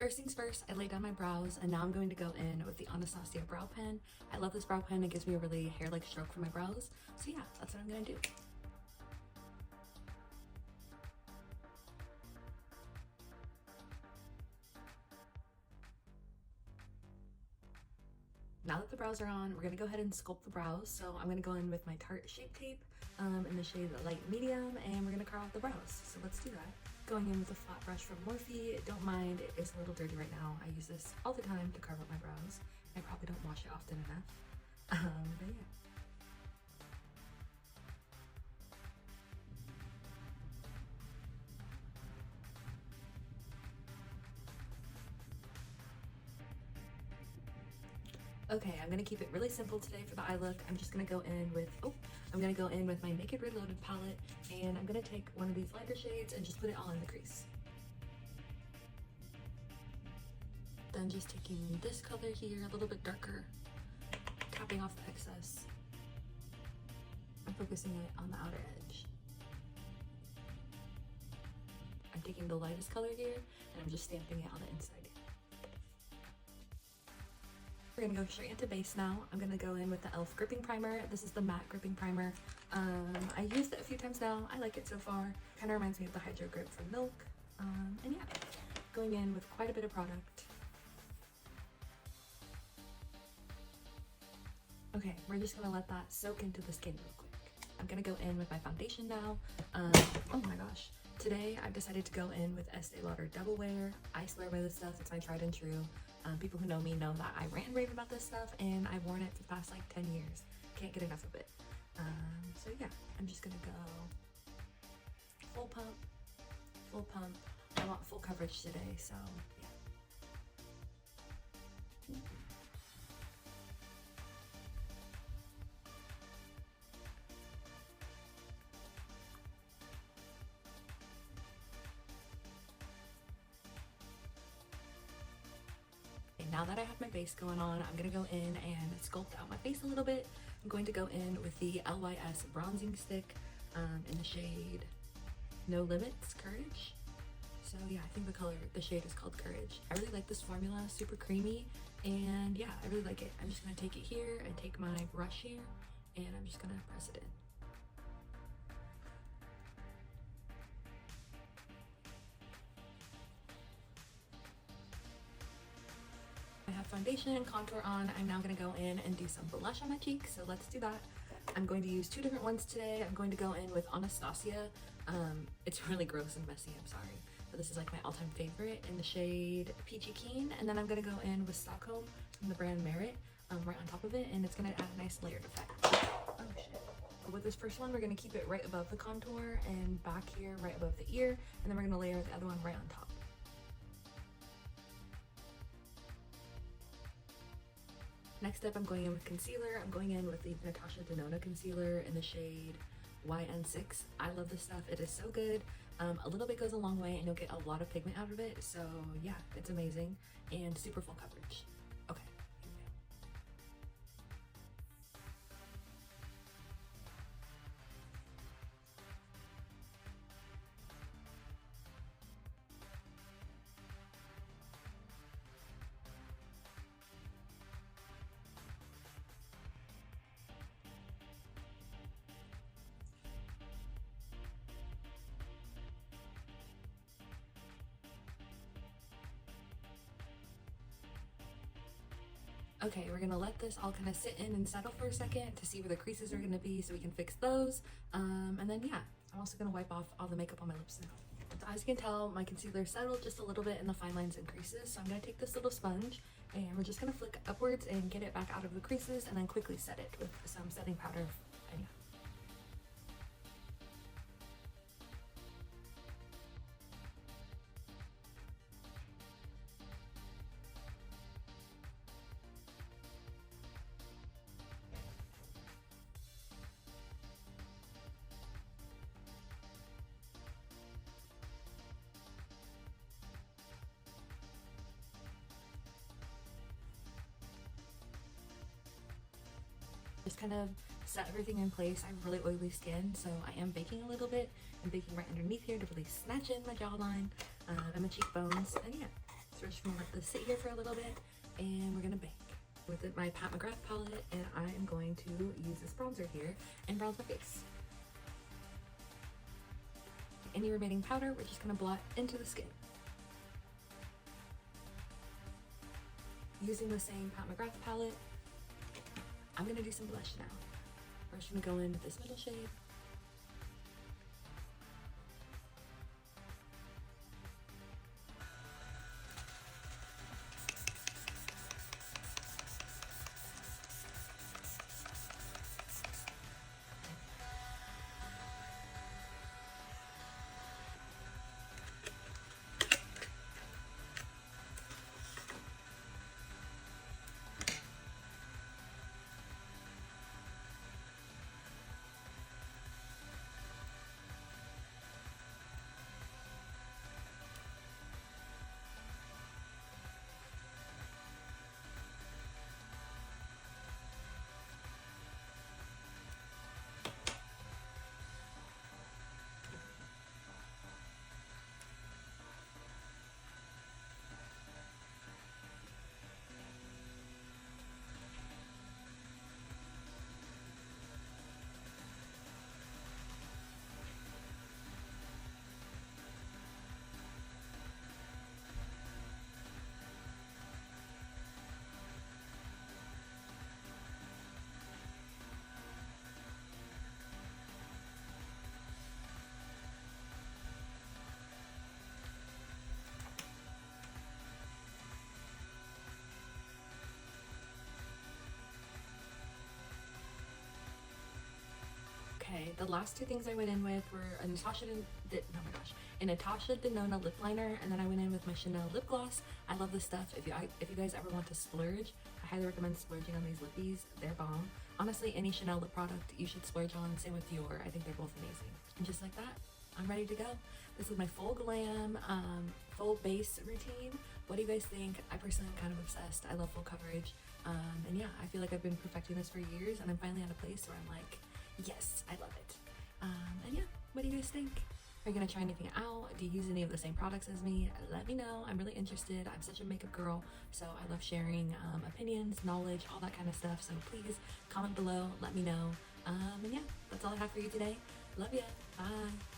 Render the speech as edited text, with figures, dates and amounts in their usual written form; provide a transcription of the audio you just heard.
first things first, I laid down my brows and now I'm going to go in with the Anastasia brow pen. I love this brow pen. It gives me a really hair-like stroke for my brows. So yeah, that's what I'm gonna do. Now that the brows are on, we're gonna go ahead and sculpt the brows. So I'm gonna go in with my Tarte Shape Tape in the shade Light Medium, and we're gonna carve out the brows. So let's do that. Going in with a flat brush from Morphe. Don't mind, it is a little dirty right now. I use this all the time to carve out my brows. I probably don't wash it often enough. But yeah. Okay, I'm gonna keep it really simple today for the eye look. I'm just gonna go in with, my Naked Reloaded palette, and I'm gonna take one of these lighter shades and just put it all in the crease. Then just taking this color here, a little bit darker, tapping off the excess. I'm focusing it on the outer edge. I'm taking the lightest color here, and I'm just stamping it on the inside. We're gonna go straight into base now. I'm gonna go in with the e.l.f. gripping primer. This is the matte gripping primer. I used it a few times now. I like it so far. Kind of reminds me of the Hydro Grip from Milk. And yeah, going in with quite a bit of product. Okay, we're just gonna let that soak into the skin real quick. I'm gonna go in with my foundation now. Oh my gosh. Today, I've decided to go in with Estee Lauder Double Wear. I swear by this stuff, it's my tried and true. People who know me know that I rant and rave about this stuff, and I've worn it for the past like 10 years. Can't get enough of it. So yeah, I'm just gonna go full pump, full pump. I want full coverage today, so yeah. Now that I have my base going on, I'm gonna go in and sculpt out my face a little bit. I'm going to go in with the LYS bronzing stick in the shade No Limits Courage. So yeah, I think the shade is called Courage. I really like this formula, super creamy, and yeah, I really like it. I'm just gonna take it here and take my brush here, and I'm just gonna press it in. I have foundation and contour on. I'm now going to go in and do some blush on my cheeks, so let's do that. I'm going to use two different ones today. I'm going to go in with Anastasia. It's really gross and messy, I'm sorry, but this is like my all-time favorite in the shade Peachy Keen, and then I'm going to go in with Stockholm from the brand Merit right on top of it, and it's going to add a nice layered effect. Oh shit. But with this first one, we're going to keep it right above the contour and back here right above the ear, and then we're going to layer the other one right on top. Next up, I'm going in with concealer. I'm going in with the Natasha Denona concealer in the shade YN6. I love this stuff. It is so good. A little bit goes a long way and you'll get a lot of pigment out of it. So yeah, it's amazing and super full coverage. Okay, here we go. Okay, we're gonna let this all kind of sit in and settle for a second to see where the creases are gonna be so we can fix those. And then yeah, I'm also gonna wipe off all the makeup on my lips now. So as you can tell, my concealer settled just a little bit in the fine lines and creases. So I'm gonna take this little sponge and we're just gonna flick upwards and get it back out of the creases and then quickly set it with some setting powder. And yeah. Just kind of set everything in place. I have really oily skin, so I am baking a little bit. I'm baking right underneath here to really snatch in my jawline and my cheekbones. And yeah, So we're just gonna let this sit here for a little bit and we're gonna bake with my Pat McGrath palette, and I am going to use this bronzer here and bronze my face. Any remaining powder, we're just gonna blot into the skin. Using the same Pat McGrath palette, I'm gonna do some blush now. We're just gonna go in with this middle shade. Okay, the last two things I went in with were a Natasha Denona lip liner, and then I went in with my Chanel lip gloss. I love this stuff. If you guys ever want to splurge, I highly recommend splurging on these lippies. They're bomb. Honestly, any Chanel lip product you should splurge on. Same with Dior. I think they're both amazing. And just like that, I'm ready to go. This is my full glam, full base routine. What do you guys think? I personally am kind of obsessed. I love full coverage. And yeah, I feel like I've been perfecting this for years, and I'm finally at a place where I'm like, yes, I love it. And yeah, what do you guys think? Are you gonna try anything out? Do you use any of the same products as me? Let me know. I'm really interested. I'm such a makeup girl, so I love sharing opinions, knowledge, all that kind of stuff. So please comment below, let me know. And yeah, that's all I have for you today. Love ya. Bye.